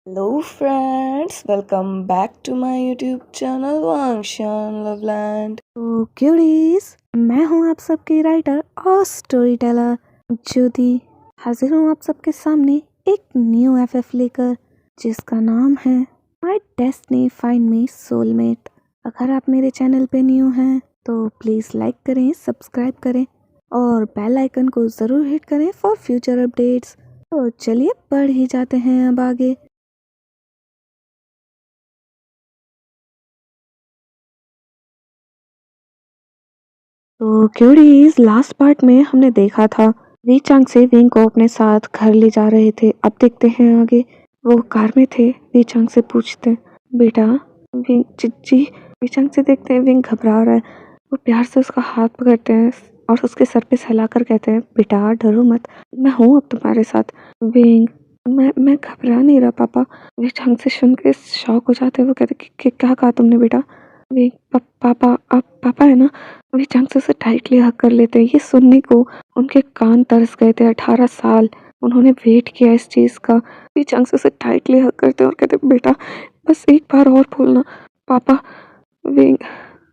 Hello friends, welcome back to my YouTube channel Wangshan Loveland. तो queries, मैं हूँ आप सबकी राइटर और स्टोरी टेलर ज्योति। हाजिर हूँ आप सबके सामने एक न्यू एफएफ लेकर जिसका नाम है my destiny find me soulmate. अगर आप मेरे चैनल पे न्यू हैं तो प्लीज़ लाइक करें, सब्सक्राइब करें और बेल आइकन को ज़रूर हिट करें फॉर फ्यूचर अपडेट्स। तो चलिए पढ़ ही जाते हैं अब आगे। तो क्यूरीज, लास्ट पार्ट में हमने देखा था वी चांग से विंग को अपने साथ घर ले जा रहे थे। अब देखते हैं आगे। वो कार में थे। वी चांग से पूछते हैं, बेटा विंग चिच्ची। वी चांग से देखते हैं विंग घबरा रहा है। वो प्यार से उसका हाथ पकड़ते हैं और उसके सर पे सहलाकर कहते हैं, बेटा डरो मत, मैं हूँ अब तुम्हारे साथ। विंग, मैं घबरा नहीं रहा पापा। वी चांग से सुन के शॉक हो जाते हैं। वो कहते क्या कहा तुमने बेटा? विंग, पापा आप पापा है ना? वे चांग से उसे टाइटली हग कर लेते हैं। ये सुनने को उनके कान तरस गए थे। 18 साल उन्होंने वेट किया इस चीज़ का। वे चांग से उसे टाइटली हग करते हैं और कहते हैं, बेटा बस एक बार और बोलना पापा। वे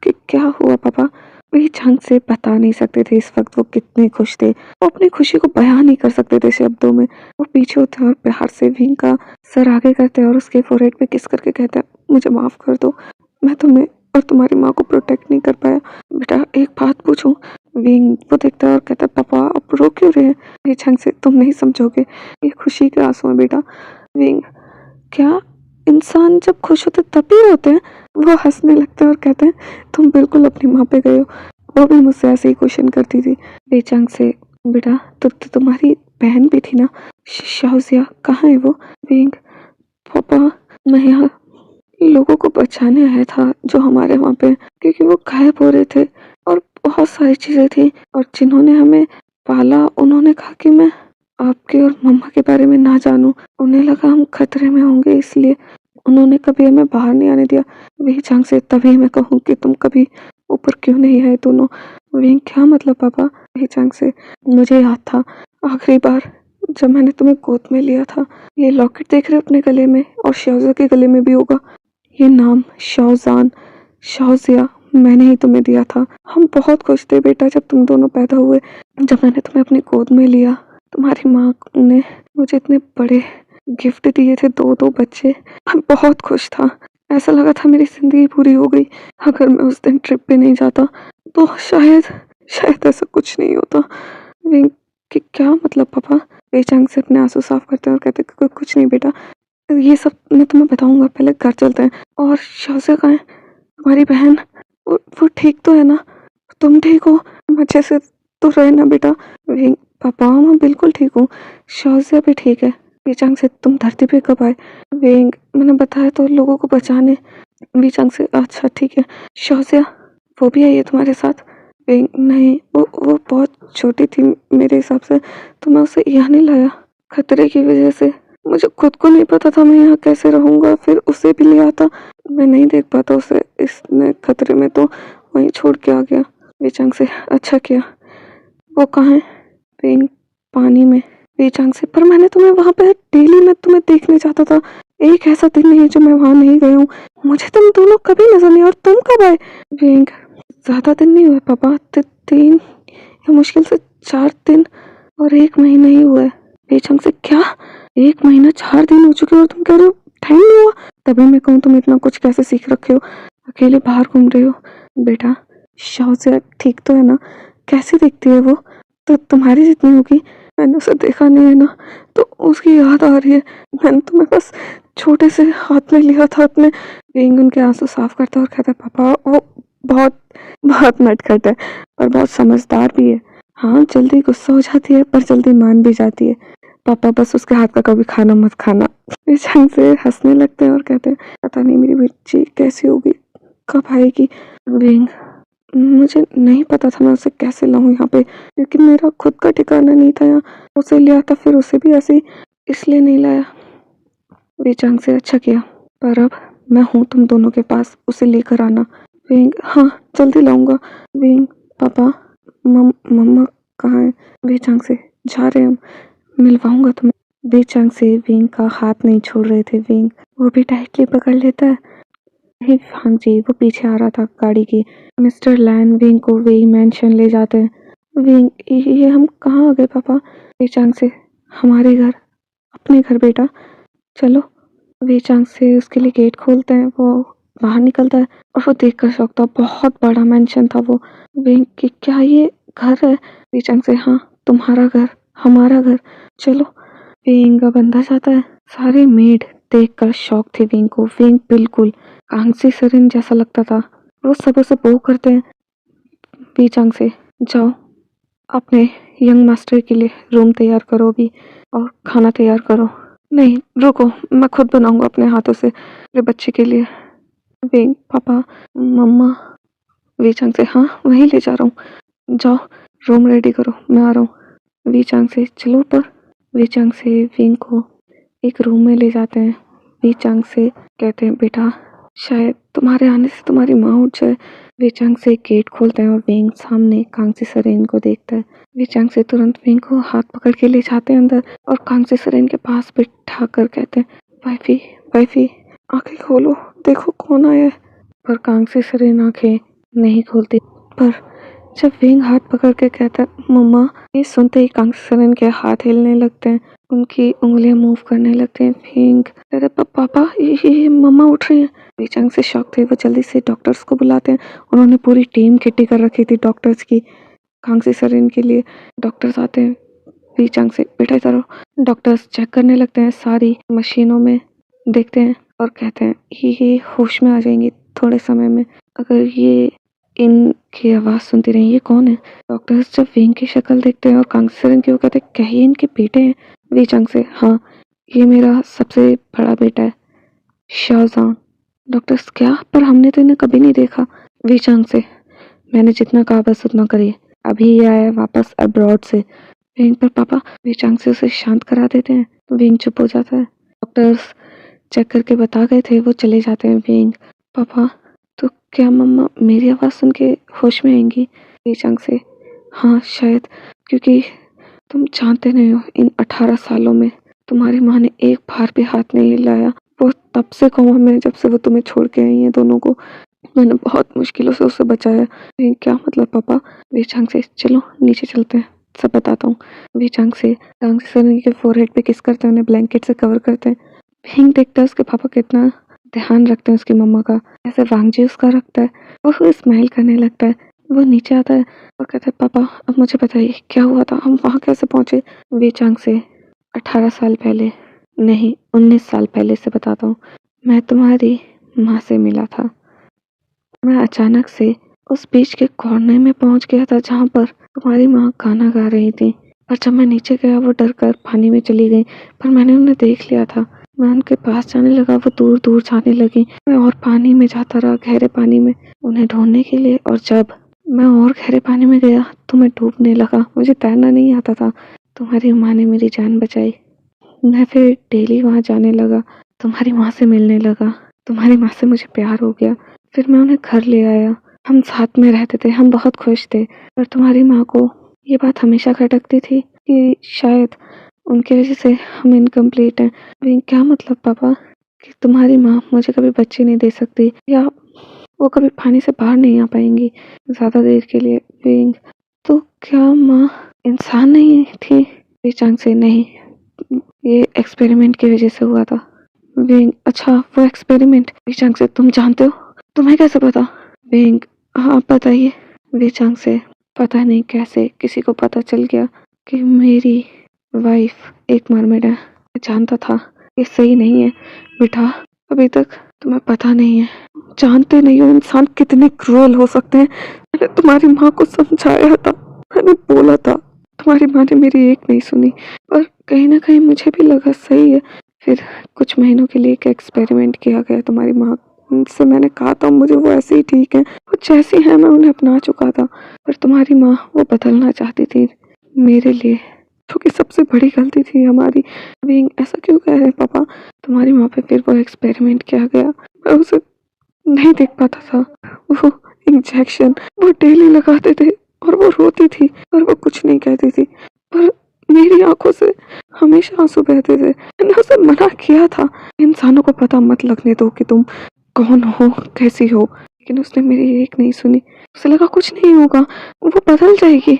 क्या हुआ पापा? वे चांग से बता नहीं सकते थे इस वक्त वो कितने खुश थे। वो अपनी खुशी को बयान नहीं कर सकते थे शब्दों में। वो पीछे होते और प्यार से विंग का सर आगे करते हैं और उसके फोरहेड पे किस करके कहते हैं, मुझे माफ़ कर दो, मैं तुम्हें और तुम्हारी माँ को प्रोटेक्ट नहीं कर पाया। बेटा एक बात पूछूं? विंग वो देखता है और कहता है, पापा आप रो क्यों रहे हैं? ये छंग से तुम नहीं समझोगे, ये खुशी के आंसू हैं बेटा। विंग, क्या इंसान जब खुश होते तभी रोते हैं? वो हंसने लगते हैं और कहते हैं, तुम बिल्कुल अपनी माँ पे गए हो, वो भी मुझसे ऐसे ही क्वेश्चन करती थी। बेचंग से, बेटा तो तुम्हारी बहन भी थी ना, शाउजिया कहाँ है वो? विंग, पापा मैं यहाँ लोगों को बचाने आया था जो हमारे वहाँ पे, क्योंकि वो गायब हो रहे थे और बहुत सारी चीज़ें थी और जिन्होंने हमें पाला उन्होंने कहा कि मैं आपके और मम्मा के बारे में ना जानूं। उन्हें लगा हम खतरे में होंगे, इसलिए उन्होंने कभी हमें बाहर नहीं आने दिया। वही चांग से तभी मैं कहूँ कि तुम कभी ऊपर क्यों नहीं आए दोनों। वही क्या मतलब पापा? वही चांग से, मुझे याद था आखिरी बार जब मैंने तुम्हें गोद में लिया था। ये लॉकेट देख रहे हो अपने गले में, और शाओजिया के गले में भी होगा। ये नाम शाओजान, शाओजिया मैंने ही तुम्हें दिया था। हम बहुत खुश थे बेटा जब तुम दोनों पैदा हुए। जब मैंने तुम्हें अपनी गोद में लिया, तुम्हारी माँ ने मुझे इतने बड़े गिफ्ट दिए थे, दो दो बच्चे। मैं बहुत खुश था। ऐसा लगा था मेरी जिंदगी पूरी हो गई। अगर मैं उस दिन ट्रिप पे नहीं जाता तो शायद शायद ऐसा कुछ नहीं होता। विंग, कि क्या मतलब पापा? बेचैन से अपने आंसू साफ करते हैं और कहते कुछ नहीं बेटा, ये सब मैं तुम्हें बताऊंगा, पहले घर चलते हैं। और शाज़िया कहाँ है तुम्हारी बहन? वो ठीक तो है ना? तुम ठीक हो? अच्छे से तो रहे ना बेटा? विंग, पापा मैं बिल्कुल ठीक हूँ, शाज़िया भी ठीक है। बीचांग से, तुम धरती पे कब आए? विंग, मैंने बताया तो लोगों को बचाने। बीचांग से, अच्छा ठीक है। शाज़िया वो भी आई है तुम्हारे साथ? विंग, नहीं वो बहुत छोटी थी मेरे हिसाब से, तो मैं उसे यहाँ नहीं लाया खतरे की वजह से। मुझे खुद को नहीं पता था मैं यहाँ कैसे रहूँगा, फिर उसे भी ले आता। मैं नहीं देख पाता उसे इसने खतरे में, तो वहीं छोड़ के आ गया। बेचांग से, अच्छा किया। वो कहाँ है? पेन, पानी में। बेचांग से, पर मैंने तुम्हें वहाँ पे डेली मैं तुम्हें देखने जाता था। एक ऐसा दिन नहीं है जो मैं वहाँ नहीं गया हूँ। मुझे तुम दोनों कभी नजर नहीं, और तुम कब आए? वेंग, ज्यादा दिन नहीं हुए पापा, 3 या मुश्किल से 4 दिन और 1 महीना ही हुआ है। बेचांग से, क्या 1 महीना 4 दिन हो चुके और तुम कह रहे हो टाइम नहीं हुआ? तभी मैं कहूँ तुम इतना कुछ कैसे सीख रखे हो, अकेले बाहर घूम रहे हो। बेटा शाओजिया ठीक तो है ना? कैसी दिखती है वो? तो तुम्हारी जितनी होगी। मैंने उसे देखा नहीं है ना, तो उसकी याद आ रही है। मैंने तुम्हें बस छोटे से हाथ में लिया था अपने। विंग उनके आंसू साफ करता और कहता, पापा वो बहुत बहुत नटखट है पर बहुत समझदार भी है। हाँ जल्दी गुस्सा हो जाती है पर जल्दी मान भी जाती है। पापा बस उसके हाथ का कभी खाना मत खाना। बेचान से हंसने लगते हैं और कहते हैं, पता नहीं मेरी बच्ची कैसी होगी, कब आएगी। विंग, मुझे नहीं पता था मैं उसे कैसे लाऊं यहाँ पे, क्योंकि मेरा खुद का ठिकाना नहीं था यहाँ। उसे लिया था फिर उसे भी ऐसे ही, इसलिए नहीं लाया। बेचांग से, अच्छा किया, पर अब मैं हूँ तुम दोनों के पास, उसे लेकर आना। विंग, हाँ जल्दी लाऊंगा। विंग, पापा मम्मा कहाँ है? बेचांग से, जा रहे हैं हम, मिलवाऊंगा तुम्हें। बेचैन से विंग का हाथ नहीं छोड़ रहे थे। विंग वो भी टाइटली पकड़ लेता है। नहीं हाँ जी, वो पीछे आ रहा था गाड़ी के। मिस्टर लैन विंग को वेई मैंशन ले जाते हैं। विंग ये हम कहाँ आ गए पापा? बेचैन से हमारे घर, अपने घर बेटा, चलो। बेचैन से उसके लिए गेट खोलते हैं। वो बाहर निकलता है और वो देखकर शौक था। बहुत बड़ा मैंशन था वो। विंग कि क्या ये घर है? बेचैन से हाँ, तुम्हारा घर, हमारा घर, चलो। विंग अब अंदर जाता है। सारे मेड देखकर शौक थे विंग को। विंग बिल्कुल कांसी सरिन जैसा लगता था। वो सब उसे बो करते हैं। बीचांग से जाओ अपने यंग मास्टर के लिए रूम तैयार करो अभी और खाना तैयार करो। नहीं रुको, मैं खुद बनाऊंगा अपने हाथों से मेरे बच्चे के लिए। विंग पापा मम्मा। बीचांग से हाँ, वहीं ले जा रहा हूँ, जाओ रूम रेडी करो, मैं आ रहा हूँ। बीचांग से चलो ऊपर। बीचांग से विंग को एक रूम में ले जाते हैं। बीचांग से कहते हैं बेटा शायद तुम्हारे आने से तुम्हारी माँ उठ जाए। बीचांग से गेट खोलते हैं और विंग सामने कांगसी सरेन को देखता है। बीचांग से तुरंत विंग को हाथ पकड़ के ले जाते हैं अंदर और कांगसी सरेन के पास बिठा कर कहते हैं वाइफी वाइफी आंखें खोलो, देखो कौन आया है। पर कांगसी सरेन आंखें नहीं खोलती। पर जब विंग हाथ पकड़ के कहता है मम्मा, ये सुनते ही कांगसी सरेन के हाथ हिलने लगते हैं, उनकी उंगलियां मूव करने लगते हैं। विंग कहता है पापा ये मम्मा उठ रही है। बीचांग से शॉक थे। वो जल्दी से डॉक्टर्स को बुलाते हैं। उन्होंने पूरी टीम किट्टी कर रखी थी डॉक्टर्स की कांगसी सरेन के लिए। डॉक्टर्स आते हैं। बीचांग से बेटा इधर आओ। डॉक्टर्स चेक करने लगते हैं सारी मशीनों में, देखते हैं और कहते हैं ये होश में आ जाएंगे थोड़े समय में अगर ये इनकी आवाज़ सुनती रही। ये कौन है? डॉक्टर्स जब विंग की शक्ल देखते हैं और कांगसी सरेन की, वो कहते हैं क्या ये इनके बेटे हैं? बीचांग से हाँ, ये मेरा सबसे बड़ा बेटा है शाहजहां। डॉक्टर्स क्या? पर हमने तो इन्हें कभी नहीं देखा। बीचांग से मैंने जितना कहा बस उतना करिए, अभी ये आया है वापस अब्रॉड से। विंग पर पापा बीचांग से उसे शांत करा देते हैं। विंग चुप हो जाता है। डॉक्टर्स चेक करके बता गए थे, वो चले जाते हैं। विंग पापा तो क्या मम्मा मेरी आवाज़ सुन के होश में आएंगी? बीचांग से हाँ शायद, क्योंकि तुम जानते नहीं हो इन 18 सालों में तुम्हारी माँ ने एक बार भी हाथ नहीं हिलाया। वो तब से कोमा में, जब से वो तुम्हें छोड़ के आई है दोनों को, मैंने बहुत मुश्किलों से उसे बचाया। लेकिन क्या मतलब पापा? बीचांग से चलो नीचे चलते हैं, सब बताता हूँ। बीचांग से कांगसी सरेन के फोरहेड पे किस करते हैं, उन्हें ब्लैंकेट से कवर करते हैं। विंग देखता है उसके पापा कितना ध्यान रखते हैं उसकी मम्मा का, ऐसे वांगजी उसका रखता है। वो स्माइल करने लगता है। वो नीचे आता है और कहता है पापा अब मुझे बताइए क्या हुआ था, हम वहाँ कैसे पहुँचे? बीचांग से 18 साल पहले, नहीं 19 साल पहले से बताता हूँ। मैं तुम्हारी माँ से मिला था। मैं अचानक से उस बीच के कोने में पहुंच गया था जहाँ पर तुम्हारी माँ गाना गा रही थी। पर जब मैं नीचे गया वो डर कर पानी में चली गई, पर मैंने उन्हें देख लिया था। मैं उनके पास जाने लगा, वो दूर दूर जाने लगी। मैं और पानी में जाता रहा, गहरे पानी में उन्हें ढूंढने के लिए। और जब मैं और गहरे पानी में गया तो मैं डूबने लगा, मुझे तैरना नहीं आता था। तुम्हारी माँ ने मेरी जान बचाई। मैं फिर डेली वहाँ जाने लगा, तुम्हारी माँ से मिलने लगा। तुम्हारी माँ से मुझे प्यार हो गया। फिर मैं उन्हें घर ले आया, हम साथ में रहते थे, हम बहुत खुश थे। पर तुम्हारी माँ को ये बात हमेशा खटकती थी कि शायद उनकी वजह से हम इनकम्प्लीट हैं। लेकिन क्या मतलब पापा कि तुम्हारी माँ मुझे कभी बच्चे नहीं दे सकती, या वो कभी पानी से बाहर नहीं आ पाएंगी ज़्यादा देर के लिए? विंग तो क्या माँ इंसान नहीं थी? बेचांग से नहीं, ये एक्सपेरिमेंट की वजह से हुआ था। विंग अच्छा वो एक्सपेरिमेंट? बेचांग से तुम जानते हो? तुम्हें कैसे पता? विंग हाँ बताइए। बेचांग से पता नहीं कैसे किसी को पता चल गया कि मेरी वाइफ एक मरमेड है। मैं जानता था ये सही नहीं है बेटा, अभी तक तुम्हें पता नहीं है, जानते नहीं हो इंसान कितने क्रूअल हो सकते हैं। मैंने तुम्हारी माँ को समझाया था, मैंने बोला था, तुम्हारी माँ ने मेरी एक नहीं सुनी। पर कहीं ना कहीं मुझे भी लगा सही है। फिर कुछ महीनों के लिए एक एक्सपेरिमेंट किया गया तुम्हारी माँ से। मैंने कहा था मुझे वो ऐसे ही ठीक है, वो जैसी है मैं उन्हें अपना चुका था। पर तुम्हारी माँ वो बदलना चाहती थी मेरे लिए, जो कि सबसे बड़ी गलती थी हमारी। विंग ऐसा क्यों कह रहे हैं पापा? तुम्हारी माँ पे फिर वो एक्सपेरिमेंट किया गया, मैं उसे नहीं देख पाता था। वो इंजेक्शन वो डेली लगाते थे और वो रोती थी और वो कुछ नहीं कहती थी। पर मेरी आंखों से हमेशा आंसू बहते थे। मैंने उसे मना किया था, इंसानों को पता मत लगने दो कि तुम कौन हो, कैसी हो, लेकिन उसने मेरी एक नहीं सुनी। उसे लगा कुछ नहीं होगा, वो बदल जाएगी,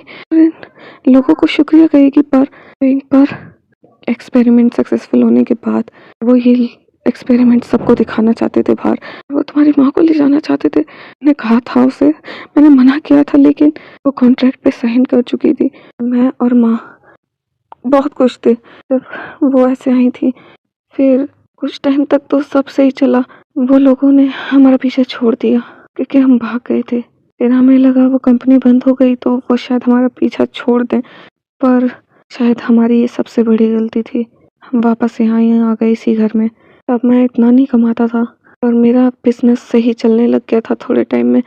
लोगों को शुक्रिया कहेगी। पर एक्सपेरिमेंट सक्सेसफुल होने के बाद वो ये एक्सपेरिमेंट सबको दिखाना चाहते थे बाहर। वो तुम्हारी माँ को ले जाना चाहते थे। मैंने कहा था उसे, मैंने मना किया था, लेकिन वो कॉन्ट्रैक्ट पे साइन कर चुकी थी। मैं और माँ बहुत खुश थे जब वो ऐसे आई थी। फिर कुछ टाइम तक तो सब सही चला। वो लोगों ने हमारा पीछे छोड़ दिया क्योंकि हम भाग गए थे। फिर हमें लगा वो कंपनी बंद हो गई तो वो शायद हमारा पीछा छोड़ दें, पर शायद हमारी ये सबसे बड़ी गलती थी। हम वापस यहाँ ही आ गए इसी घर में। अब मैं इतना नहीं कमाता था और मेरा बिजनेस सही चलने लग गया था थोड़े टाइम में।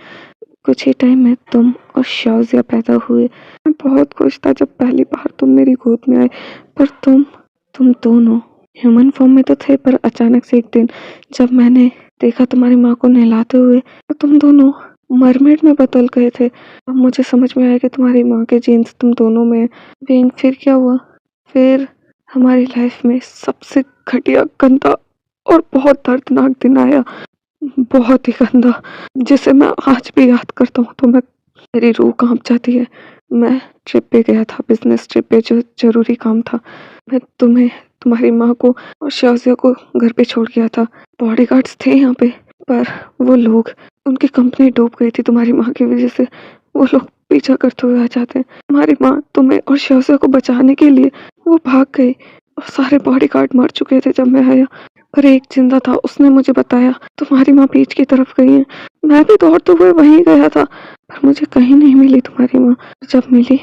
कुछ ही टाइम में तुम और शाउजिया पैदा हुए। मैं बहुत खुश था जब पहली बार तुम मेरी गोद में आए, पर तुम दोनों ह्यूमन फॉर्म में तो थे, पर अचानक से एक दिन जब मैंने देखा तुम्हारी माँ को नहलाते हुए तो तुम दोनों मरमेड में बदल गए थे। अब मुझे समझ में आया कि तुम्हारी माँ के जीन्स तुम दोनों में हैं। फिर क्या हुआ? फिर हमारी लाइफ में सबसे घटिया, गंदा और बहुत दर्दनाक दिन आया। बहुत ही गंदा, जिसे मैं आज भी याद करता हूँ तो मेरी रूह कांप जाती है। मैं ट्रिप पे गया था, बिजनेस ट्रिप पे, जो जरूरी काम था। मैं तुम्हारी माँ को और शाजिया को घर पे छोड़ गया था। बॉडीगार्ड्स थे यहाँ पे, पर वो लोग, उनकी कंपनी डूब गई थी तुम्हारी माँ की वजह से। वो लोग पीछा करते हुए आ जाते हैं। हमारी माँ तुम्हें और शाजिया को बचाने के लिए वो भाग गई और सारे बॉडीगार्ड मर चुके थे जब मैं आया। पर एक जिंदा था, उसने मुझे बताया तुम्हारी माँ बीच की तरफ गई है। मैं भी दौड़ते हुए वहीं गया था, पर मुझे कहीं नहीं मिली तुम्हारी माँ। जब मिली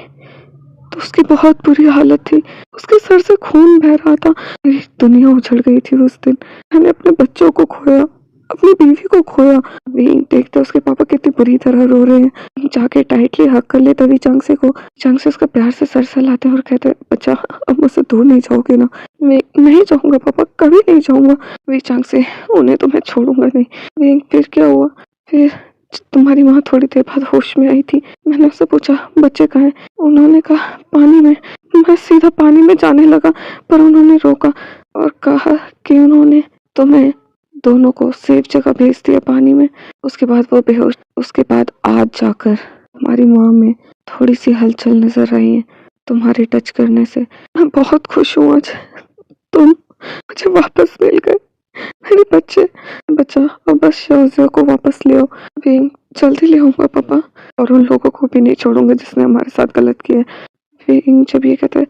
तो उसकी बहुत बुरी हालत थी, उसके सर से खून बह रहा था। मेरी दुनिया उजड़ गई थी उस दिन। मैंने अपने बच्चों को खोया, अपनी बीवी को खोया। अभी देखते उसके पापा कितनी बुरी तरह रो रहे हैं। जाके टाइटली हक कर लेता भी चंग से उसका प्यार से सर सहलाते और कहते, बच्चा अब मुझसे दूर नहीं जाओगे ना? मैं नहीं जाऊंगा पापा, कभी नहीं जाऊंगा। वे चंग से, उन्हें तो मैं छोड़ूंगा नहीं। फिर क्या हुआ? फिर तुम्हारी माँ थोड़ी देर बाद होश में आई थी। मैंने उससे पूछा बच्चे कहाँ हैं? उन्होंने कहा पानी में। मैं सीधा पानी में जाने लगा, पर उन्होंने रोका और कहा कि उन्होंने तुम्हें दोनों को सेफ जगह भेज दिया पानी में। उसके बाद वो बेहोश। उसके बाद आज जाकर हमारी माँ में थोड़ी सी हलचल नजर आई है तुम्हारे टच करने से। मैं बहुत खुश हूँ आज तुम मुझे वापस मिल गए। मेरे बच्चा, अब बस शाजिया को वापस ले आओ। अभी जल्दी ले आऊंगा पापा, और उन लोगों को भी नहीं छोड़ूंगा जिसने हमारे साथ गलत किया है। फिर जब ये कहता है,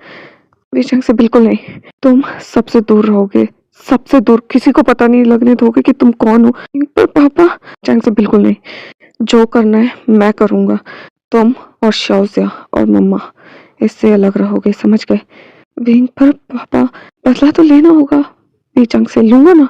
बेचंग से बिल्कुल नहीं, तुम सबसे दूर रहोगे, सबसे दूर, किसी को पता नहीं लगने दोगे कि तुम कौन हो। पर पापा, चंग से बिल्कुल नहीं, जो करना है मैं करूंगा। तुम और शाजिया और मम्मा इससे अलग रहोगे, समझ गए? विंग, पर पापा बदला तो लेना होगा। बेचंग से लूंगा ना,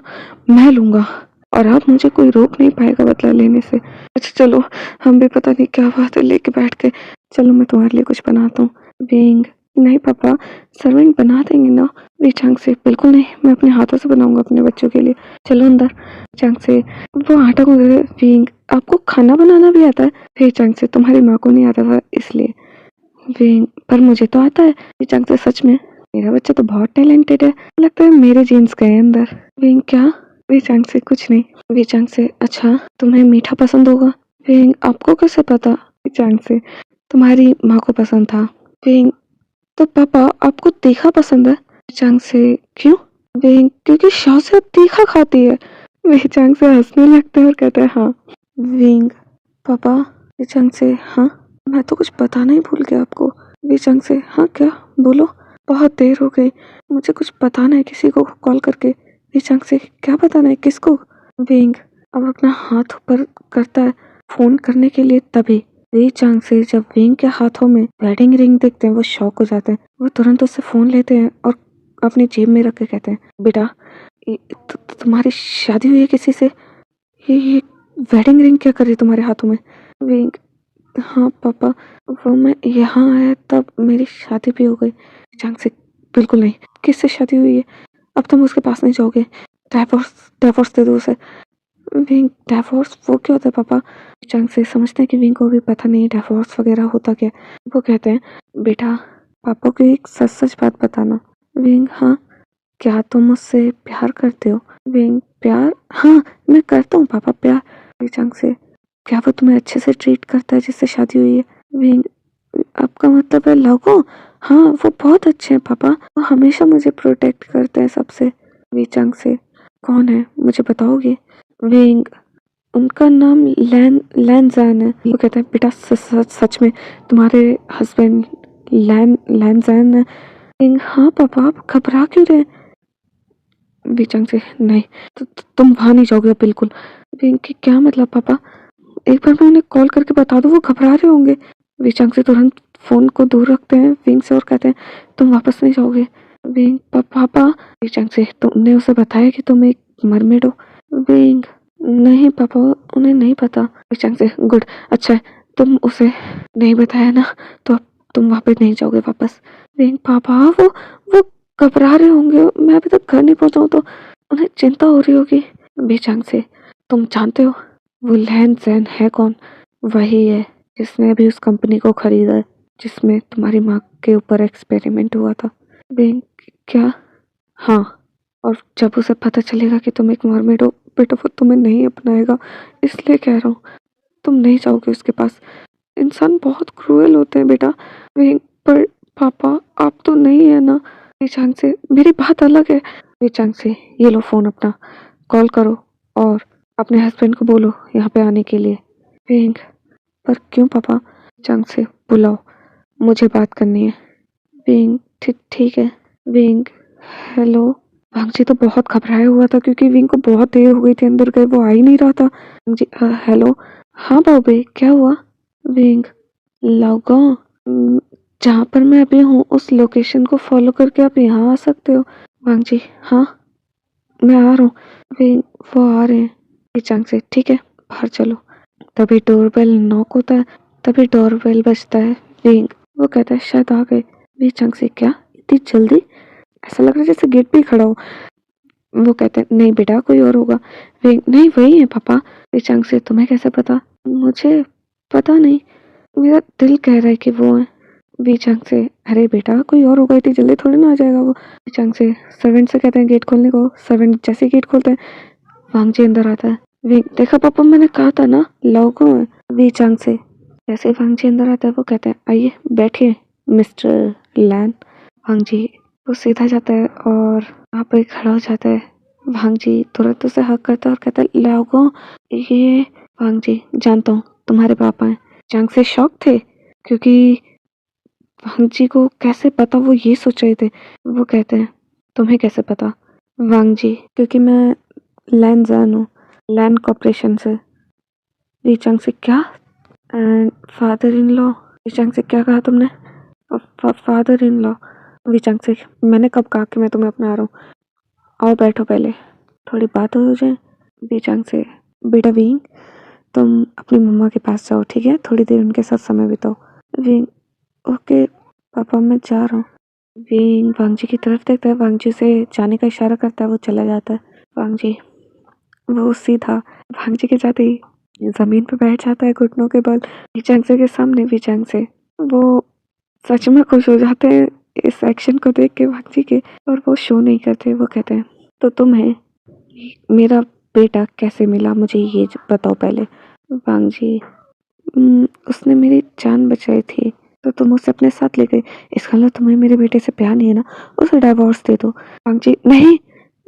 मैं लूंगा, और अब मुझे कोई रोक नहीं पाएगा बदला लेने से। अच्छा चलो, हम भी पता नहीं क्या बात है लेके बैठ के। चलो मैं तुम्हारे लिए कुछ बनाता हूँ। विंग, नहीं पापा, सर्वेंट बना देंगे ना। बेचंग से, बिल्कुल नहीं, मैं अपने हाथों से बनाऊंगा अपने बच्चों के लिए। चलो अंदर। बेचंग से, वो आटा को दे दे। विंग, आपको खाना बनाना भी आता है? बेचंग से, तुम्हारी माँ को नहीं आता था इसलिए। विंग, पर मुझे तो आता है। बेचंग से, सच में? मेरा बच्चा तो बहुत टैलेंटेड है, लगता है मेरे जीन्स गए अंदर। विंग, क्या? बेचंग से, कुछ नहीं। बेचंग से, अच्छा तुम्हें मीठा पसंद होगा? विंग, आपको कैसे पता? बेचंग से, तुम्हारी माँ को पसंद था। विंग, तो पापा आपको तीखा पसंद है? बेचंग से, क्यों? विंग, क्योंकि शाज़िया तीखा खाती है। बेचंग से हंसने लगता है और कहता है हाँ। विंग, पापा। बेचंग से, हाँ, मैं तो कुछ बताना ही भूल गया आपको। बेचंग से, हाँ क्या? बोलो, बहुत देर हो गई, मुझे कुछ बताना है किसी को कॉल करके। बेचंग से, क्या बताना है, किसको? विंग, अब अपना हाथ ऊपर करता है फोन करने के लिए, तभी बेचंग से जब विंग के हाथों में वेडिंग रिंग देखते हैं वो शॉक हो जाते हैं। वो तुरंत उससे फोन लेते हैं और अपनी जेब में रख के कहते हैं, बेटा तुम्हारी शादी हुई है किसी से? ये वेडिंग रिंग क्या कर रही तुम्हारे हाथों में? विंग, हाँ पापा, वो मैं यहाँ आया तब मेरी शादी भी हो गई। चांग से, बिल्कुल नहीं, किससे शादी हुई है? अब तुम उसके पास नहीं जाओगे, डिवोर्स दे दो उसे। विंग, डिवोर्स वो क्या होता है पापा? चांग से समझते हैं कि विंग को भी पता नहीं डिवोर्स वगैरह होता क्या। वो कहते हैं, बेटा पापा को एक सच-सच बात बताना। विंग हाँ, क्या तुम मुझसे प्यार करते हो? विंग प्यार? हाँ, मैं करता हूँ पापा प्यार। वीचांग से क्या वो तुम्हें अच्छे से ट्रीट करता है जिससे शादी हुई है? विंग आपका मतलब है लव? हाँ, वो बहुत अच्छे हैं पापा। वो हमेशा मुझे प्रोटेक्ट करते हैं सबसे। वीचांग से कौन है? मुझे बताओगे? विंग उनका नाम लैन है। वो कहते हैं बेटा सच में तुम्हारे हस्बैंड लैन है? विंग हाँ पापा, आप घबरा क्यों रहे? बीचंग से नहीं, तुम वहां नहीं जाओगे बिल्कुल। विंग की क्या मतलब पापा? एक बार मैं उन्हें कॉल करके बता दूं, वो घबरा रहे होंगे। बीचंग से तुरंत फोन को दूर रखते हैं विंग से और कहते हैं तुम वापस नहीं जाओगे। विंग पापा। बीचंग से तुमने उसे बताया कि तुम एक मरमेड हो? विंग नहीं पापा, उन्हें नहीं पता। बीचंग से गुड, अच्छा है तुम उसे नहीं बताया ना, तो अब तुम वापस नहीं जाओगे वापस। विंग पापा वो घबरा रहे होंगे, मैं अभी तक घर नहीं पहुंचा हूं तो उन्हें चिंता हो रही होगी। बेचांग से तुम जानते हो वो लैन जैन है कौन? वही है जिसने अभी उस कंपनी को खरीदा है जिसमें तुम्हारी माँ के ऊपर एक्सपेरिमेंट हुआ था। बेन क्या? हाँ, और जब उसे पता चलेगा कि तुम एक मरमेड हो बेटा, वो तुम्हें नहीं अपनाएगा। इसलिए कह रहा हूँ तुम नहीं जाओगे उसके पास। इंसान बहुत क्रूएल होते हैं बेटा। वे पर पापा आप तो नहीं है ना? चांग से मेरी बात अलग है। चांग से ये लो फोन अपना, कॉल करो और अपने हस्बैंड को बोलो यहाँ पे आने के लिए। विंग पर क्यों पापा? चांग से बुलाओ, मुझे बात करनी है। विंग ठीक है। Wing hello. भांगजी तो बहुत घबराया हुआ था क्योंकि विंग को बहुत देर हो गई थी अंदर गए, वो आ ही नहीं रहा था। जी हेलो। हाँ बाबे क्या हुआ? विंग लाओगा जहाँ पर मैं अभी हूँ उस लोकेशन को फॉलो करके आप यहाँ आ सकते हो। वांग जी हाँ मैं आ रहा हूँ। विंग वो आ रहे हैं। चांग से ठीक है बाहर चलो। तभी डोरबेल नॉक होता है, तभी डोरबेल बजता है। विंग वो कहता है शायद आ गए। वी चंग से क्या इतनी जल्दी? ऐसा लग रहा है जैसे गेट पे ही खड़ा हो। वो कहते हैं नहीं बेटा कोई और होगा। विंग नहीं वही है पापा। वी चंग से तुम्हें कैसे पता? मुझे पता नहीं, मेरा दिल कह रहा है कि वो है। वी चंग से अरे बेटा कोई और होगा, इतनी जल्दी थोड़ी ना आ जाएगा वो। वी चंग से सर्वेंट से कहते हैं गेट खोलने को। सर्वेंट जैसे गेट खोलते हैं वांग जी अंदर आता है। वी देखा पापा मैंने कहा था ना लोगों है। वी चंग से जैसे वांग जी अंदर आता है वो कहते हैं आइए बैठिए मिस्टर लैन। वांग जी वो सीधा जाता है और वहाँ पे खड़ा हो जाता है। वांग जी तुरंत उसे हक करता है और कहता है लोगों ये। वांग जी जानता हूँ तुम्हारे पापा हैं। चंग से शॉक थे क्योंकि वांग जी को कैसे पता, वो ये सोच रहे थे। वो कहते हैं तुम्हें कैसे पता? वांग जी क्योंकि मैं लैन जैन हूँ, लैन कॉर्पोरेशन से। रीचंग से क्या? And father in law? रीचंग से क्या कहा तुमने? Father in law? रीचंग से मैंने कब कहा कि मैं तुम्हें अपना रहा हूँ? आओ बैठो पहले थोड़ी बात हो जाए। रीचंग से बेटा विंग तुम अपनी मम्मा के पास जाओ ठीक है, थोड़ी देर उनके साथ समय बिताओ। विंग ओके पापा मैं जा रहा हूँ। विंग वांग जी की तरफ देखता है, वांग जी से जाने का इशारा करता है, वो चला जाता है। वांग जी वो सीधा वांग जी के जाते ही जमीन पर बैठ जाता है घुटनों के बल विचंग से के सामने। विचंग से वो सच में खुश हो जाते हैं इस एक्शन को देख के वांग जी के, और वो शो नहीं करते। वो कहते हैं तो तुम्हें मेरा बेटा कैसे मिला, मुझे ये बताओ पहले। वांग जी उसने मेरी जान बचाई थी तो तुम उसे अपने साथ ले गए, इसका मतलब तुम्हें मेरे बेटे से प्यार नहीं है ना? उसे डाइवोर्स दे दो। वांग जी नहीं,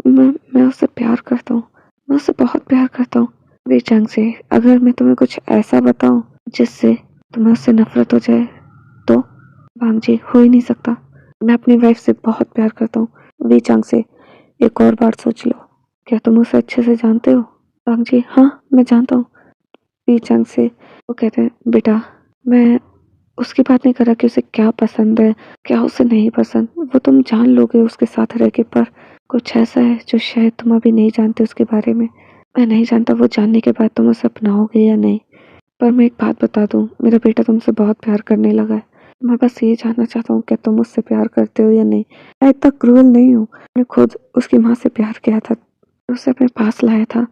मैं उससे प्यार करता हूँ, मैं उससे बहुत प्यार करता हूँ। वे चंग से अगर मैं तुम्हें कुछ ऐसा बताऊं जिससे तुम्हें उससे नफरत हो जाए तो? वांग जी हो ही नहीं सकता, मैं अपनी वाइफ से बहुत प्यार करता हूँ। वी चंग से एक और बार सोच लो, क्या तुम उसे अच्छे से जानते हो? वांग जी हाँ मैं जानता हूँ। वी चंग से वो कहते हैं बेटा मैं उसकी बात नहीं कर रहा कि उसे क्या पसंद है क्या उसे नहीं पसंद, वो तुम जान लोगे उसके साथ रह के, पर कुछ ऐसा है जो शायद तुम अभी नहीं जानते उसके बारे में। मैं नहीं जानता वो जानने के बाद तुम उसे अपनाओगे या नहीं, पर मैं एक बात बता दूं, मेरा बेटा तुमसे बहुत प्यार करने लगा है। मैं बस ये जानना चाहता हूँ क्या तुम उससे प्यार करते हो या नहीं। मैं इतना क्रूअल नहीं हूँ, मैं खुद उसकी माँ से प्यार किया था, उसे अपने पास लाया था,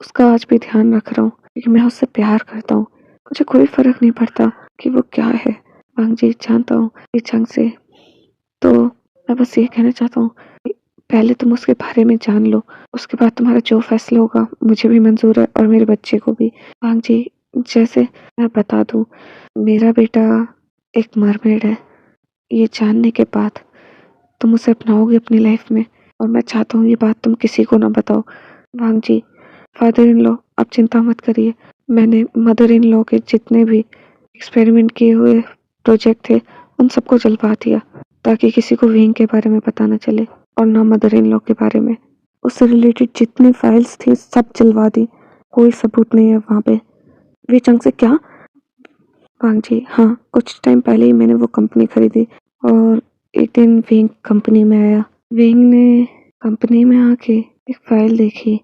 उसका आज भी ध्यान रख रहा हूँ क्योंकि मैं उससे प्यार करता हूँ। मुझे कोई फर्क नहीं पड़ता कि वो क्या है। वांग जी जानता हूँ। चंग से तो मैं बस ये कहना चाहता हूँ कि पहले तुम उसके बारे में जान लो, उसके बाद तुम्हारा जो फैसला होगा मुझे भी मंजूर है और मेरे बच्चे को भी। वांग जी, जैसे मैं बता दूँ, मेरा बेटा एक मरमेड है। ये जानने के बाद तुम उसे अपनाओगे अपनी लाइफ में, और मैं चाहता हूँ ये बात तुम किसी को ना बताओ। वांग जी, फादर इन लॉ, आप चिंता मत करिए। मैंने मदर इन लॉ के जितने भी एक्सपेरिमेंट किए हुए प्रोजेक्ट थे उन सबको जलवा दिया, ताकि किसी को विंग के बारे में पता न चले और ना मदर इन लॉ के बारे में। उससे रिलेटेड जितनी फाइल्स थी सब जलवा दी, कोई सबूत नहीं है वहाँ पे। वे चंग से क्या? वांग जी, हाँ, कुछ टाइम पहले ही मैंने वो कंपनी खरीदी और एक दिन विंग कंपनी में आया। विंग ने कंपनी में आके एक फाइल देखी,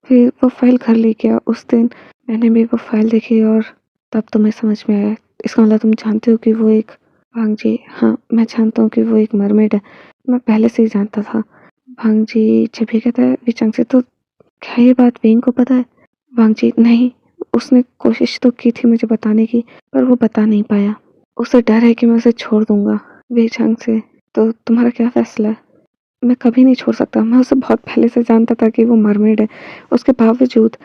फिर वो फाइल घर ले गया। उस दिन मैंने भी वो फाइल देखी और तब तुम्हें समझ में आया। इसका मतलब तुम जानते हो कि वो एक। वांग जी, हाँ, मैं जानता हूँ कि वो एक मरमेड है। मैं पहले से ही जानता था। वांग जी, जब ये कहता है विचंग से, तो क्या ये बात विंग को पता है? वांग जी, नहीं, उसने कोशिश तो की थी मुझे बताने की, पर वो बता नहीं पाया। उसे डर है कि मैं उसे छोड़ दूंगा विचंग से। तो तुम्हारा क्या फैसला है? मैं कभी नहीं छोड़ सकता। मैं उसे बहुत पहले से जानता था कि वो मरमेड है। उसके बावजूद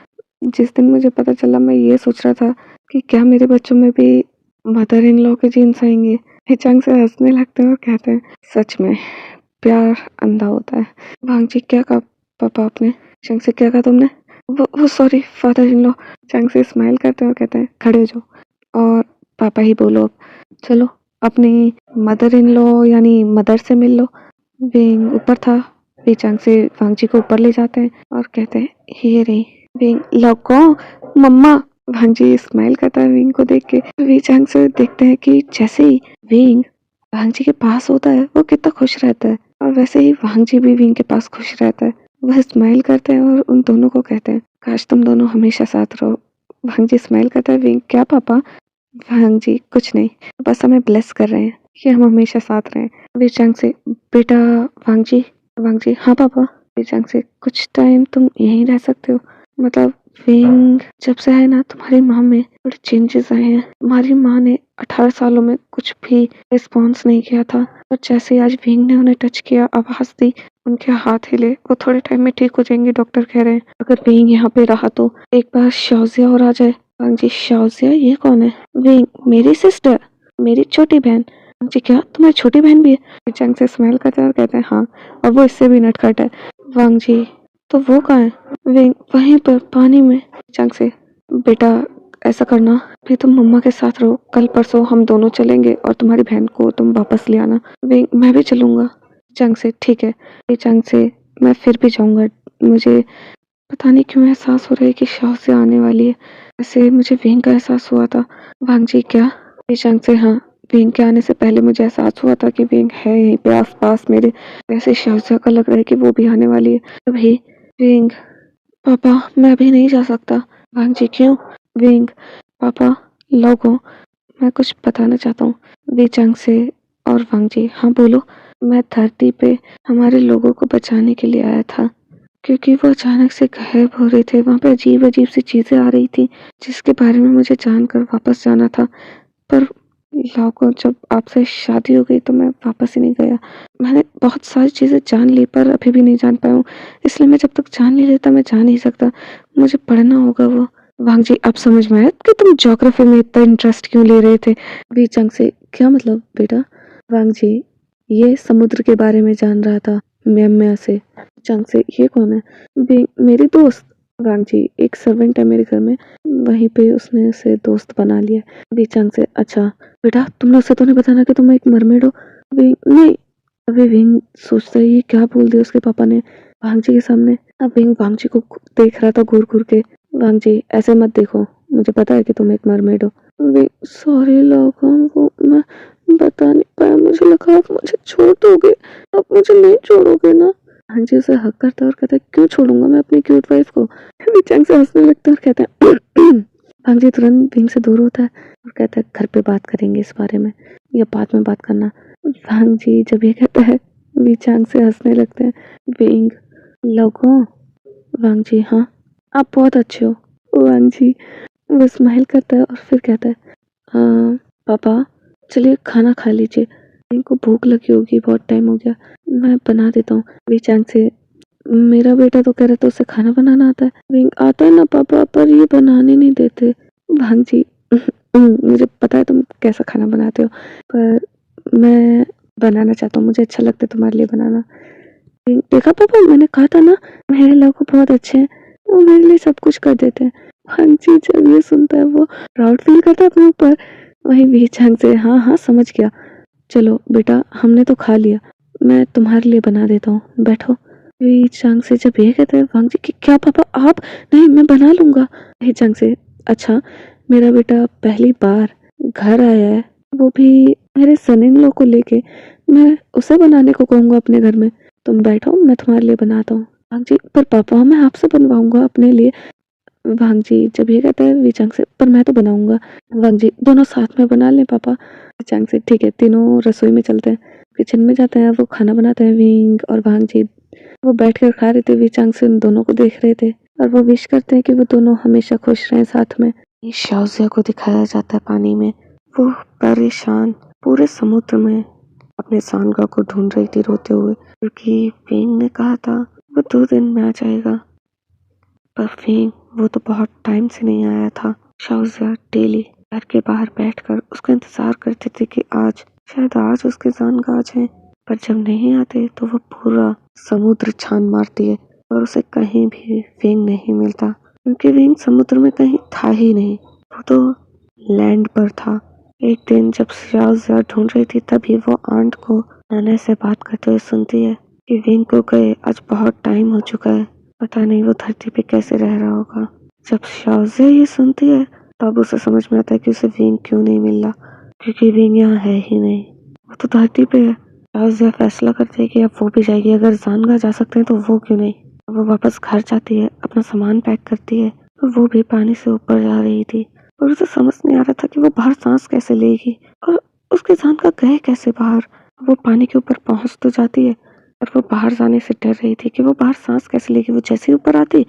जिस दिन मुझे पता चला, मैं ये सोच रहा था कि क्या मेरे बच्चों में भी मदर इन लॉ के जीन्स आएंगे। हिचंग से हंसने लगते हैं और कहते हैं, सच में प्यार अंधा होता है। वांग जी, क्या कहा पापा आपने? हिचंग से, क्या कहा तुमने? वो सॉरी फादर इन लॉ। हिचंग से स्माइल करते हैं और कहते हैं, खड़े हो जाओ और पापा ही बोलो। चलो अपनी मदर इन लॉ यानी मदर से मिल लो। विंग ऊपर था। विचांग से वांग जी को ऊपर ले जाते हैं और कहते हैं, ये रही विंग। लौको मम्मा। वांग जी स्माइल करता है विंग को देख के। विचांग से देखते हैं कि जैसे ही विंग वांग जी के पास होता है वो कितना खुश रहता है, और वैसे ही वांग जी भी विंग के पास खुश रहता है। वह स्माइल करते हैं और उन दोनों को कहते हैं, काश तुम दोनों हमेशा साथ रहो। वांग जी स्माइल करता है। विंग, क्या पापा? वांग जी, कुछ नहीं, बस हमें ब्लेस कर रहे हैं कि हम हमेशा साथ रहें। विचांग से, बेटा वांग जी। वांग जी, हाँ पापा। विचांग से, कुछ टाइम तुम यहीं रह सकते हो? मतलब विंग जब से है ना, तुम्हारी माँ में थोड़े चेंजेस आए हैं। तुम्हारी माँ ने 18 सालों में कुछ भी रिस्पॉन्स नहीं किया था, और जैसे आज विंग ने उन्हें टच किया, आवाज दी, उनके हाथ हिले, वो थोड़े टाइम में ठीक हो जाएंगे। डॉक्टर कह रहे हैं अगर विंग यहाँ पे रहा तो एक बार शाओजिया और आ जाए। वांग जी, शाओजिया ये कौन है? विंग, मेरी सिस्टर, मेरी छोटी बहन। वांग जी, क्या तुम्हारी छोटी बहन भी है? चंग से स्माइल करते हैं और कहते हैं, हाँ, और वो इससे भी नटखट है। वांग जी, तो वो कहाँ है? विंग, वहीं पर पानी में। चंग से, बेटा ऐसा करना, फिर तुम मम्मा के साथ रहो, कल परसों हम दोनों चलेंगे और तुम्हारी बहन को तुम वापस ले आना। विंग, मैं भी चलूंगा। चंग से, ठीक है। फिर चंग से, मैं फिर भी जाऊंगा। मुझे पता नहीं क्यों एहसास हो रहा है कि शाह से आने वाली है। ऐसे मुझे विंग का एहसास हुआ था। वांग जी, क्या? बेशंक से, हाँ, विंग के आने से पहले मुझे एहसास हुआ था कि विंग है यहीं पे आस पास मेरे। वैसे शाहजहा का लग रहा है कि वो भी आने वाली है। तभी विंग, पापा मैं अभी नहीं जा सकता। वांग जी, क्यों? विंग, पापा लोगों, मैं कुछ बताना चाहता हूँ। विचंग से और वांग जी, हाँ बोलो। मैं धरती पे हमारे लोगों को बचाने के लिए आया था, क्योंकि वो अचानक से गायब हो रहे थे। वहाँ पे अजीब अजीब सी चीजें आ रही थी जिसके बारे में मुझे जानकर वापस जाना था। पर लाओको, जब आपसे शादी हो गई तो मैं वापस ही नहीं गया। मैंने बहुत सारी चीजें जान ली पर अभी भी नहीं जान पाया हूँ, इसलिए मैं जब तक जान नहीं लेता मैं जा नहीं सकता। मुझे पढ़ना होगा वो। वांग जी, अब समझ में आया कि तुम ज्योग्राफी में इतना इंटरेस्ट क्यों ले रहे थे। वी चंग से, क्या मतलब बेटा? वांग जी, ये समुद्र के बारे में जान रहा था म्यांमार से। चंग से, ये कौन है? मेरी दोस्त। वांग जी, एक सर्वेंट है मेरे घर में, वहीं पे उसने उसे दोस्त बना लिया। वी चंग से, अच्छा बेटा तुमने उसे तो नहीं बताना कि तुम एक मरमेड हो? नहीं। अभी विंग सोचता है ये क्या बोल दिया उसके पापा ने वांग जी के सामने। अब विंग वांग जी को देख रहा था घूर घूर के। वांग जी, ऐसे मत देखो, मुझे पता है कि तुम एक मरमेड हो। विंग, सॉरी लोगों, वो मैं बता नहीं पाया, मुझे लगा आप मुझे छोड़ दोगे। आप मुझे नहीं छोड़ोगे ना? वांग जी उसे हक करता है और कहता है, क्यों छोड़ूंगा मैं अपनी क्यूट वाइफ को? विचंग से हंसने लगता है और कहता है वांग जी तुरंत विंग से दूर होता है और कहता है, घर पे बात करेंगे इस बारे में, या बाद में बात करना। वांग जी जब ये कहता है विचांग से हंसने लगते हैं। विंग, लोगों। वांग जी, हाँ, आप बहुत अच्छे हो। वांग जी वो स्माइल करता है और फिर कहता है, पापा चलिए खाना खा लीजिए। इनको भूख लगी होगी, बहुत टाइम हो गया, मैं बना देता हूँ। विचांग से मेरा बेटा तो कह रहा था उसे खाना बनाना आता है। विंग आता है ना पापा, पर ये बनाने नहीं देते। भांग जी मुझे पता है तुम कैसा खाना बनाते हो, पर मैं बनाना चाहता हूँ, मुझे अच्छा लगता है तुम्हारे लिए बनाना। विंग, देखा पापा, मैंने कहा था ना मेरे लड़को बहुत अच्छे हैं, वो मेरे लिए सब कुछ कर देते हैं। भांग जी जब ये सुनता है वो प्राउड फील करता है अपने ऊपर। वही विचांग से हाँ हाँ समझ गया, चलो बेटा हमने तो खा लिया, मैं तुम्हारे लिए बना देता हूँ, बैठो। चांग से जब ये कहते हैं वांग जी कि क्या पापा आप, नहीं मैं बना लूंगा। चांग से अच्छा, मेरा बेटा पहली बार घर आया है, वो भी मेरे सन इन लॉ को लेके, मैं उसे बनाने को कहूंगा अपने घर में, तुम बैठो मैं तुम्हारे लिए बनाता हूँ। वांग जी पर पापा मैं आपसे बनवाऊंगा अपने लिए। वांग जी जब ये कहता है विचांग से पर मैं तो बनाऊंगा। वांग जी दोनों साथ में बना लें पापा। विचांग से ठीक है, तीनों रसोई में चलते हैं, किचन में जाते हैं, वो खाना बनाते हैं। विंग और वांग जी वो बैठकर खा रहे थे, विचांग से उन दोनों को देख रहे थे और वो विश करते हैं कि वो दोनों हमेशा खुश रहें साथ में। शाओजिया को दिखाया जाता है पानी में, वो परेशान पूरे समुद्र में अपने सांगा को ढूंढ रही थी रोते हुए, क्योंकि विंग ने कहा था वो 2 दिन में आ जाएगा, पर विंग वो तो बहुत टाइम से नहीं आया था। शाओजिया डेली घर के बाहर बैठकर उसका इंतजार करती थी कि आज शायद आज उसके सांगा आ जाए, पर जब नहीं आते तो वो पूरा समुद्र छान मारती है और उसे कहीं भी विंग नहीं मिलता, क्योंकि विंग समुद्र में कहीं था ही नहीं, वो तो लैंड पर था। एक दिन जब शाओजिया ढूंढ रही थी तभी वो आंट को नाना से बात करते हुए सुनती है कि विंग को गए आज बहुत टाइम हो चुका है, पता नहीं वो धरती पे कैसे रह रहा होगा। जब शाओजिया ये सुनती है तब उसे समझ में आता है कि उसे विंग क्यों नहीं मिल रहा, क्योंकि विंग यहाँ है ही नहीं, वो तो धरती पे है। शाओजिया फैसला करती है कि अब वो भी जाएगी, अगर जानगा जा सकते हैं तो वो क्यों नहीं। वो वापस घर जाती है, अपना सामान पैक करती है, तो वो भी पानी से ऊपर जा रही थी और उसे समझ नहीं आ रहा था कि वो बाहर सांस कैसे लेगी और उसके जानगा गए कैसे बाहर। वो पानी के ऊपर पहुंच तो जाती है पर वो बाहर जाने से डर रही थी कि वो बाहर सांस कैसे लेगी। वो जैसे ही ऊपर आती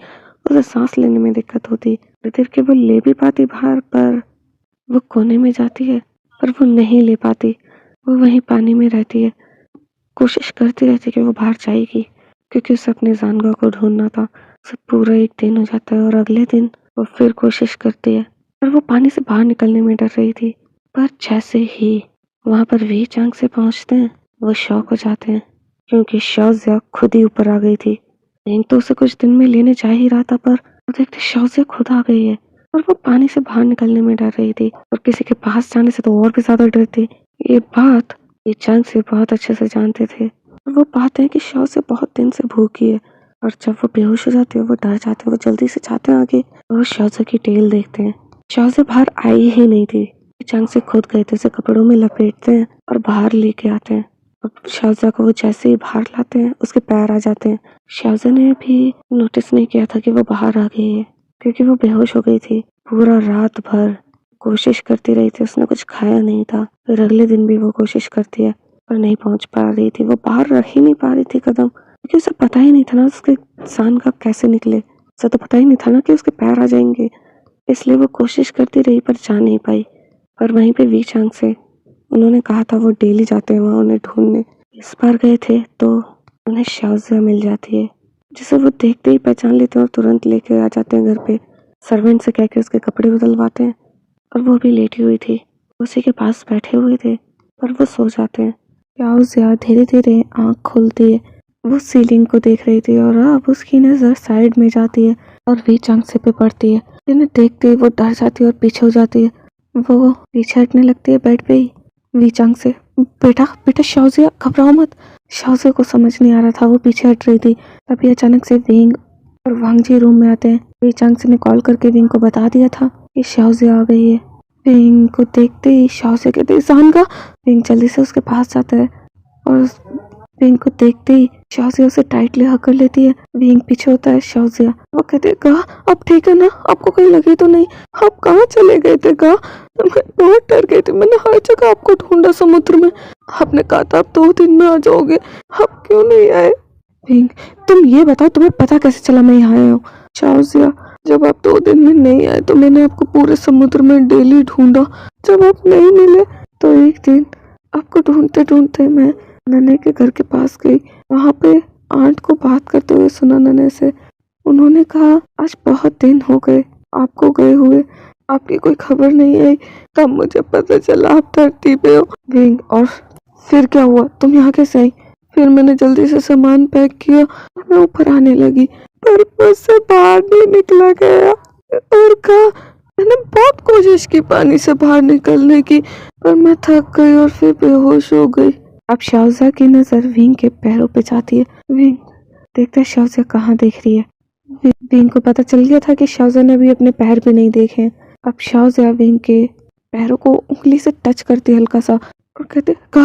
उसे सांस लेने में दिक्कत होती, देर के वो ले भी पाती बाहर, पर वो कोने में जाती है पर वो नहीं ले पाती, वो वहीं पानी में रहती है, कोशिश करती रहती कि वो बाहर जाएगी, क्योंकि उसे अपने जानगा को ढूंढना था। उसे पूरा एक दिन हो जाता है और अगले दिन वो फिर कोशिश करती है, पर वो पानी से बाहर निकलने में डर रही थी। पर जैसे ही वहां पर वी चांग से पहुंचते हैं वो शॉक हो जाते हैं, क्योंकि शाओजिया खुद ही ऊपर आ गई थी। रिंग तो उसे कुछ दिन में लेने जा ही रहा था, पर वो देखते शाओजिया खुद आ गई है और वो पानी से बाहर निकलने में डर रही थी और किसी के पास जाने से तो और भी ज्यादा डरती। ये बात ये चांग से बहुत अच्छे से जानते थे और वो पाते हैं कि शाओजिया बहुत दिन से भूखी है और जब वो बेहोश हो जाती है वो डर जाते हैं, वो जल्दी से जाते हैं आगे और वो शाओजिया की टेल देखते हैं। शाओजिया बाहर आई ही नहीं थी, चांग से खुद गए थे, उसे कपड़ों में लपेटते हैं और बाहर लेके आते हैं। और शाओजिया को वो जैसे ही बाहर लाते हैं उसके पैर आ जाते हैं। शाओजिया ने भी नोटिस नहीं किया था कि वो बाहर आ गई है, क्योंकि वो बेहोश हो गई थी। पूरा रात भर कोशिश करती रही थी, उसने कुछ खाया नहीं था। फिर अगले दिन भी वो कोशिश करती है पर नहीं पहुंच पा रही थी, वो बाहर रख ही नहीं पा रही थी कदम, क्योंकि उसे पता ही नहीं था ना उसके सांड का कैसे निकले। उसे तो पता ही नहीं था ना कि उसके पैर आ जाएंगे, इसलिए वो कोशिश करती रही पर जा नहीं पाई। पर वहीं पे वी चांग से उन्होंने कहा था वो डेली जाते हैं वहाँ उन्हें ढूंढने, इस बार गए थे तो उन्हें शाओजिया मिल जाती है, जिसे वो देखते ही पहचान लेते हैं और तुरंत लेके आ जाते हैं घर पे। सर्वेंट से कह के उसके कपड़े बदलवाते हैं और वो भी लेटी हुई थी, उसी के पास बैठे हुए थे पर वो सो जाते हैं। शाओजिया धीरे धीरे आँख खोलती है, वो सीलिंग को देख रही थी और अब उसकी नजर साइड में जाती है और वी चांग से पे पड़ती है। इन्हें देखते ही वो डर जाती है और पीछे हो जाती है, वो पीछे हटने लगती है बेड पे ही। वी चांग से बेटा बेटा शाओजिया घबराओ मत। शाओजिया को समझ नहीं आ रहा था, वो पीछे हट रही थी। तभी अचानक से विंग और वांग जी रूम में आते हैं। वी चांग से ने कॉल करके विंग को बता दिया था कि शाओजिया आ गई है। विंग को देखते ही शाओजिया कहते सांगा। विंग जल्दी से उसके पास जाता है और विंग को देखते ही शाओजिया उसे टाइटली हक कर लेती है। विंग पीछे होता है शाओजिया, वो कहते गा अब ठीक है ना, आपको कहीं लगी तो नहीं, आप कहाँ चले गए थे गा, मैं बहुत डर गई थी, मैंने हर जगह आपको ढूंढा समुद्र में, आपने कहा था आप 2 दिन में आ जाओगे, आप क्यों नहीं आए। विंग तुम ये बताओ तुम्हें पता कैसे चला मैं यहाँ आया हूँ। शाओजिया जब आप 2 दिन में नहीं आए तो मैंने आपको पूरे समुद्र में डेली ढूंढा, जब आप नहीं मिले तो एक दिन आपको ढूंढते ढूंढते मैं नन्हे के घर के पास गई। वहाँ पे आंट को बात करते हुए सुना नन्हे से। उन्होंने कहा आज बहुत दिन हो गए आपको गए हुए, आपकी कोई खबर नहीं आई। तब मुझे पता चला आप धरती पे हो। विंग और फिर क्या हुआ, तुम यहाँ कैसे आई? फिर मैंने जल्दी से सामान पैक किया और मैं ऊपर आने लगी, पर मुझसे बाहर नहीं निकला गया। और कहा मैंने बहुत कोशिश की पानी से बाहर निकलने की, पर मैं थक गई और फिर बेहोश हो गई। अब शाहजा की नजर विंग के पैरों पे जाती है। विंग देखता है शाहजा कहाँ देख रही है। विंग को पता चल गया था कि शाहजा ने भी अपने पैर भी नहीं देखे। अब शाहजा विंग के पैरों को उंगली से टच करती है हल्का सा और कहते गा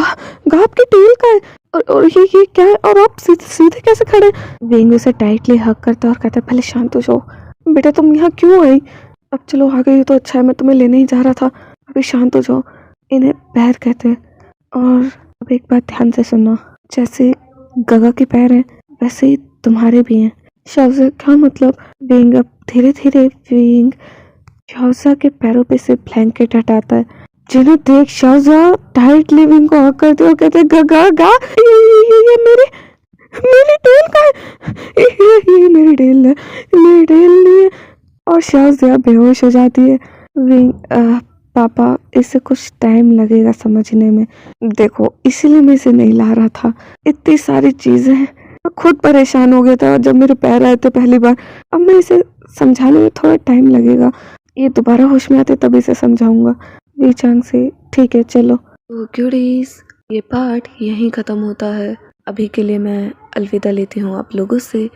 आपकी टेल का है और ये क्या है, और आप सीधे कैसे खड़े? विंग उसे टाइटली हग करता है और कहता है पहले शांत हो जाओ बेटा, तुम यहाँ क्यों आई? अब चलो आ गई हो तो अच्छा है, मैं तुम्हें लेने ही जा रहा था, अभी शांत हो जाओ। इन्हें पैर कहते हैं। और अब एक बात ध्यान से सुनना, जैसे गगा के पैर हैं वैसे ही तुम्हारे भी हैं। शाहजा क्या मतलब? विंग अब धीरे धीरे विंग शाहजा के पैरों पे से ब्लैंकेट हटाता है, जिन्हें देख शाहजा टाइटली विंग को हग करते और कहते गगा गा ये मेरी टेल का है, ये मेरी टेल है, मेरी टेल नहीं है। और शाहजा बेहोश हो जाती है। विंग पापा इसे कुछ टाइम लगेगा समझने में, देखो इसीलिए मैं इसे नहीं ला रहा था, इतनी सारी चीजें हैं, मैं खुद परेशान हो गया था जब मेरे पैर आए थे पहली बार। अब मैं इसे समझाने में थोड़ा टाइम लगेगा, ये दोबारा होश में आते तब इसे समझाऊंगा। वी चांग से ठीक है चलो। तो क्यूरीज ये पार्ट यहीं ख़त्म होता है। अभी के लिए मैं अलविदा लेती हूँ आप लोगों से।